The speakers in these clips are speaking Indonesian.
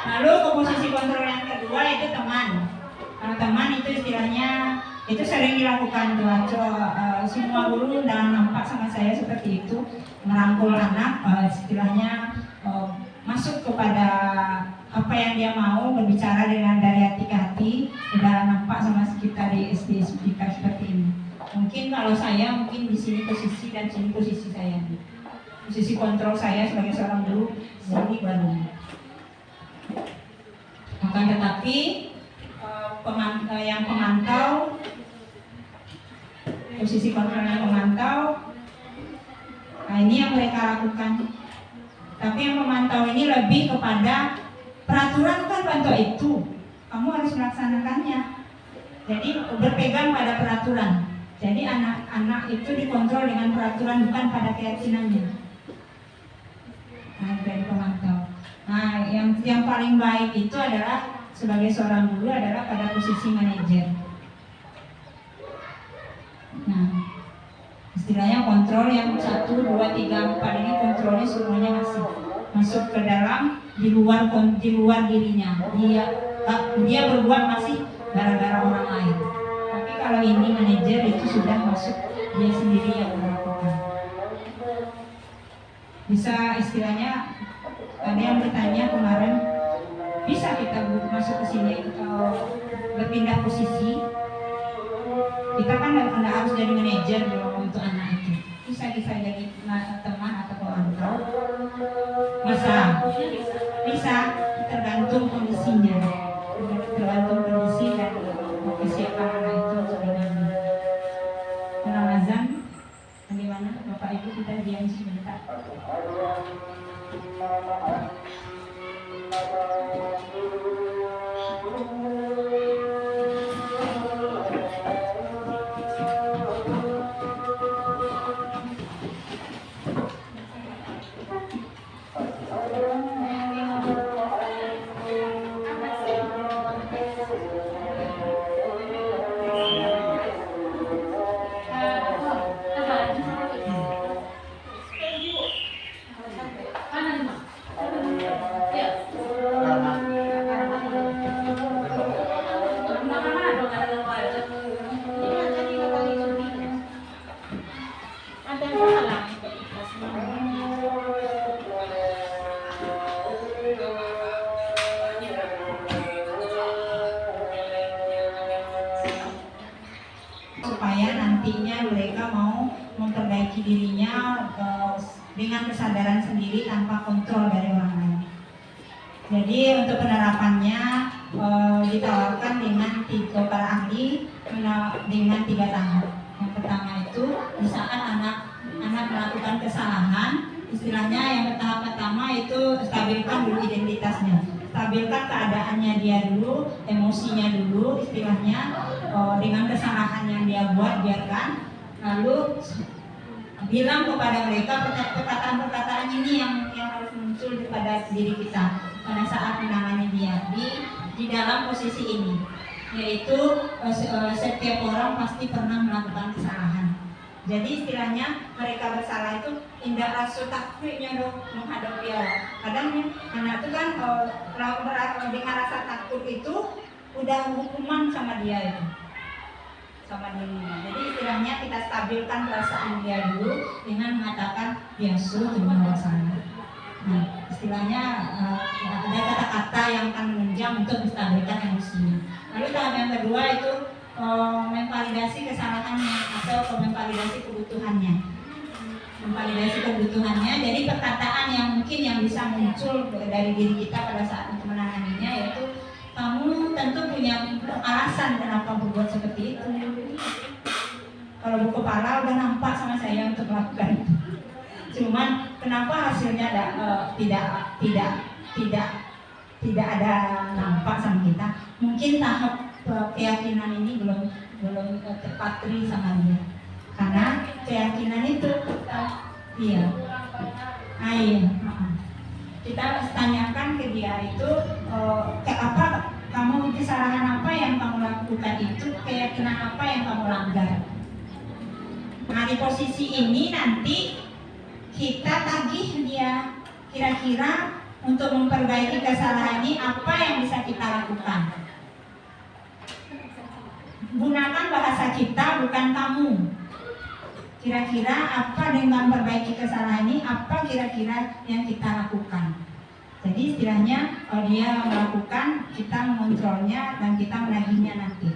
Lalu ke posisi kontrol yang kedua itu teman. Kalau teman itu istilahnya itu sering dilakukan tuh. Semua guru dalam nampak sama saya seperti itu, merangkul anak, istilahnya masuk kepada apa yang dia mau, berbicara dengan dari hati ke hati. Udah nampak sama kita di SD speaker seperti ini. Mungkin kalau saya mungkin di sini posisi dan sini posisi saya, posisi kontrol saya sebagai seorang guru sini baru. Akan tetapi yang pemantau, posisi kontrol yang pemantau, nah ini yang mereka lakukan. Tapi yang pemantau ini lebih kepada peraturan kan bantu itu, kamu harus melaksanakannya. Jadi berpegang pada peraturan. Jadi anak-anak itu dikontrol dengan peraturan, bukan pada keyakinannya. Nah, dari pemantau. Nah, yang paling baik itu adalah sebagai seorang guru adalah pada posisi manajer. Nah, istilahnya kontrol yang 1, 2, 3, 4 ini kontrolnya semuanya masuk ke dalam di luar dirinya. Dia berbuat masih gara-gara orang lain. Tapi kalau ini manajer itu sudah masuk dia sendiri yang melakukan. Bisa istilahnya ada yang bertanya kemarin, bisa kita masuk ke sini berpindah posisi? Kita kan nggak harus jadi manajer untuk anak itu. Bisa jadi teman atau pemantau. Bisa tergantung kondisinya, tergantung kondisi dan kesiapan anak itu untuk diambil. Dalam azan, bagaimana Bapak Ibu kita diam sebentar. Supaya nantinya mereka mau memperbaiki dirinya dengan kesadaran sendiri tanpa kontrol dari orang lain. Jadi untuk penerapannya ditawarkan dengan para ahli dengan 3 tahap. Yang pertama itu di saat anak melakukan kesalahan, istilahnya yang tahap pertama itu stabilkan dulu identitasnya, stabilkan keadaannya dia dulu, emosinya dulu, istilahnya dengan kesalahan yang dia buat biarkan, lalu bilang kepada mereka perkataan-perkataan ini yang harus muncul pada diri kita pada saat menangani dia di dalam posisi ini, yaitu setiap orang pasti pernah melakukan kesalahan. Jadi istilahnya mereka bersalah itu indah rasa takutnya dong menghadapi Allah. Kadang anak itu kan dengan rasa takut itu udah hukuman sama dia itu, sama dirinya. Jadi istilahnya kita stabilkan perasaan dia dulu dengan mengatakan biasa dengan rasanya. Nah, istilahnya ada kata-kata yang akan menunjang untuk menstabilkan emosinya. Lalu tahap yang kedua itu memvalidasi kesalahannya atau memvalidasi kebutuhannya. Jadi perkataan yang mungkin yang bisa muncul dari diri kita pada saat untuk menanganinya, yaitu kamu tentu punya alasan kenapa berbuat seperti itu. Kalau berkepala udah nampak sama saya untuk melakukan itu. Cuman kenapa hasilnya tidak ada nampak sama kita? Mungkin tahap keyakinan ini belum terpatri sama dia. Karena keyakinan itu iya. Kita tanyakan ke dia itu apa kamu kesalahan apa yang kamu lakukan itu, keyakinan apa yang kamu langgar. Nah, di posisi ini nanti kita tagih dia, kira-kira untuk memperbaiki kesalahan ini apa yang bisa kita lakukan. Gunakan bahasa kita, bukan kamu. Kira-kira apa dengan memperbaiki kesalahan ini, apa kira-kira yang kita lakukan. Jadi istilahnya kalau dia melakukan, kita mengontrolnya dan kita menagihnya nanti.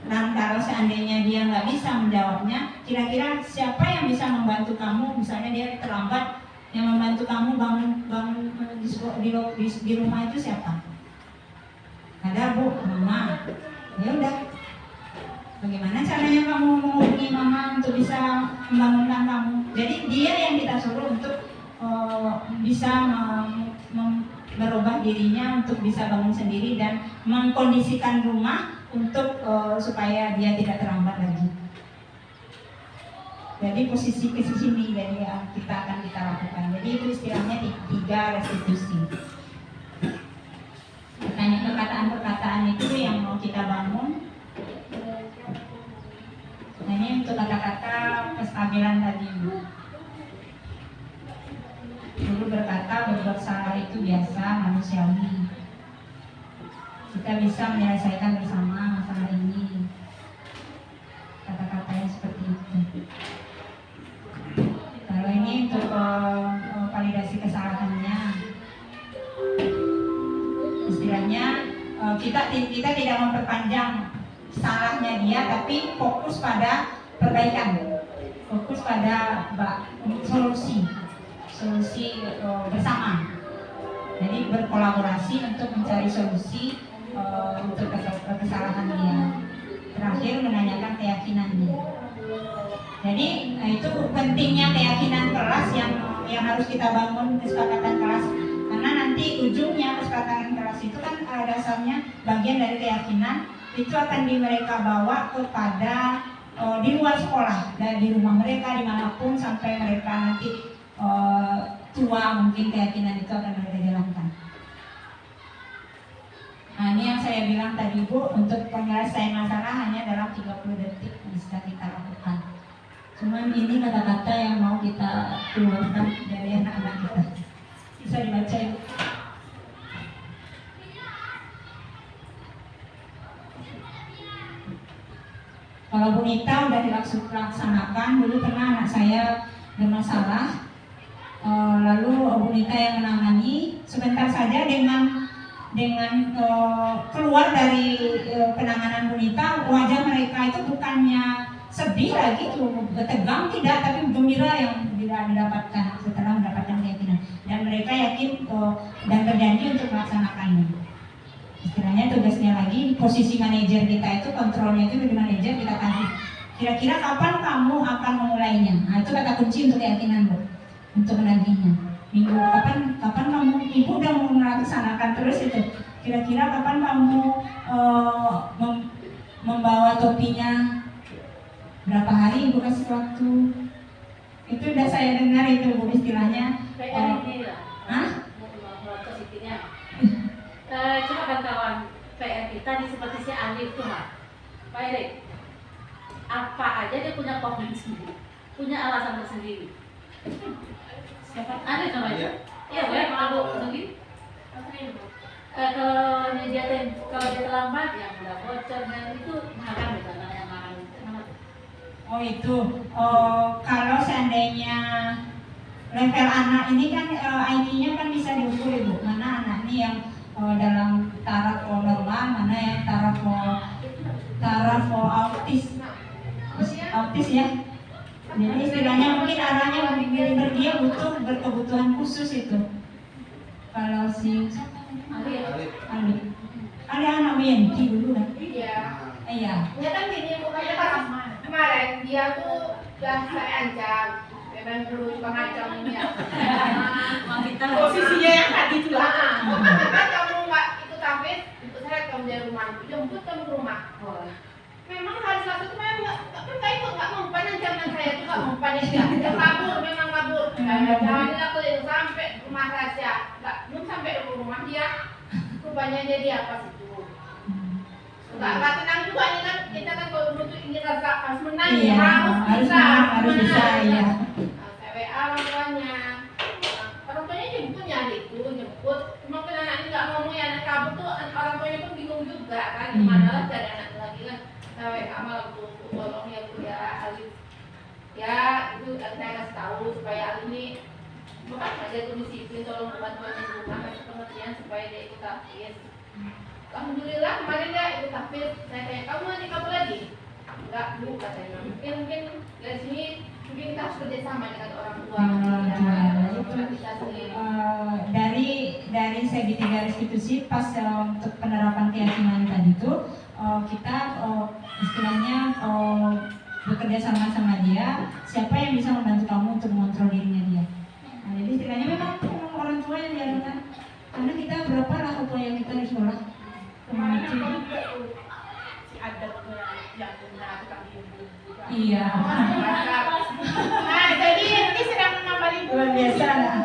Dan kalau seandainya dia nggak bisa menjawabnya, kira-kira siapa yang bisa membantu kamu? Misalnya dia terlambat, yang membantu kamu bangun di rumah itu siapa? Ada bu, mama. Ya udah. Bagaimana caranya kamu menghubungi mama untuk bisa membangunkan kamu? Jadi dia yang kita suruh untuk bisa merubah dirinya untuk bisa bangun sendiri dan mengkondisikan rumah untuk supaya dia tidak terlambat lagi. Jadi posisi ke sini jadi kita akan kita lakukan. Jadi itu istilahnya 3 restitusi. Perkataan-perkataan itu yang mau kita bangun. Nah, ini untuk kata-kata kestabilan tadi. Dulu berkata berbuat salah itu biasa, manusiawi. Kita bisa menyelesaikan bersama masalah ini. Kata-kata yang seperti itu. Kalau ini untuk validasi kesalahannya, istilahnya kita tidak memperpanjang salahnya dia, tapi fokus pada perbaikan, fokus pada solusi bersama. Jadi berkolaborasi untuk mencari solusi untuk kesalahan dia. Terakhir menanyakan keyakinannya. Jadi itu pentingnya keyakinan kelas yang harus kita bangun kesepakatan kelas, karena nanti ujungnya kesepakatan kelas itu kan dasarnya bagian dari keyakinan itu akan mereka bawa kepada di luar sekolah, dan di rumah mereka dimanapun sampai mereka nanti tua, mungkin keyakinan itu akan mereka jalankan. Nah, ini yang saya bilang tadi Bu, untuk penyelesaian masalah hanya dalam 30 detik bisa kita lakukan. Cuman ini kata-kata yang mau kita keluarkan dari anak-anak kita. Bisa dibaca ya. Kalau Bu Nita udah dilaksanakan, dulu pernah anak saya bermasalah, lalu Bu Nita yang menangani. Sebentar saja dengan keluar dari penanganan Bu Nita, wajah mereka itu bukannya sedih lagi tuh, tegang tidak, tapi gembira yang didapatkan setelah mendapatkan keyakinan, dan mereka yakin dan berjanji untuk melaksanakannya. Istilahnya tugasnya lagi, posisi manajer kita itu, kontrolnya itu di manajer, kita kasih kira-kira kapan kamu akan memulainya. Nah, itu kata kunci untuk keyakinan Bu, untuk menagihnya. Minggu kapan kamu, ibu udah mau melaksanakan terus itu, kira-kira kapan kamu membawa topinya, berapa hari ibu kasih waktu. Itu udah saya dengar itu Bu, istilahnya coba kan kawan PR kita di seperti si Alif tuh Pak Erik, apa aja dia punya komen sendiri, punya alasan tersendiri. Siapa? Alif namanya? Iya, boleh kalau sendiri. Kalau dia terlambat, yang udah bocor dan itu makan misalnya yang makan. Oh itu, kalau seandainya level anak ini kan IQ-nya kan bisa diukur Ibu, mana anak ini yang dalam taraf normal, mana yang taraf autis ya. Jadi istilahnya mungkin arahnya dia butuh berkebutuhan khusus itu. Kalau si Ali anak Wiyanti dulu kan? Iya. Dia kan gini bukannya pas kemarin dia tuh udah saya ancam, memang dulu pengancam ini ya. Posisinya yang tadi tuh lah. Kenapa kamu nggak ikut Hafiz? Ikut saya kamu dari rumah, jemput kamu ke rumah. Memang hari Selasa itu memang nggak ikut, nggak mempan ancaman saya itu, nggak mempan dia. Dia kabur, memang kabur. Jalan keliling sampai rumah rahasia, belum sampai ke rumah dia. Rupanya jadi apa situ? Nggak tenang juga ini kan, kita kan kalau butuh ini rasa harus menang, iya, harus bisa ya. WA orang tuanya jemput jemput, cuma kan anaknya nggak ngomong ya, anak kabur tuh orang tuanya pun bingung juga kan, gimana lah cari anak lagi kan. Saya amal bu, tolong ya bu ya, Alif ya itu saya kasih tahu supaya Alif ini bukan aja tuh disiplin, tolong bantuan di rumah kasih pengertian supaya dia ikut tahfiz. Alhamdulillah kemarin dia ikut tahfiz. Saya tanya, kamu nanti kamu lagi? Enggak bu katanya. Mungkin dari sini mungkin kita harus kerjasama dengan orang tua. Dari segi tiga restitusi pas untuk penerapan keyakinan tadi itu kita istilahnya bekerja sama dia, siapa yang bisa membantu kamu untuk mengontrol dirinya dia. Nah, jadi istilahnya memang orang tua yang diadukan, karena kita berapa lah upaya kita di sekolah Kemarin apa juga tuh si adat yang punya tukang ibu juga. iya. Nah, jadi ini sedang menambah Luar biasa lah.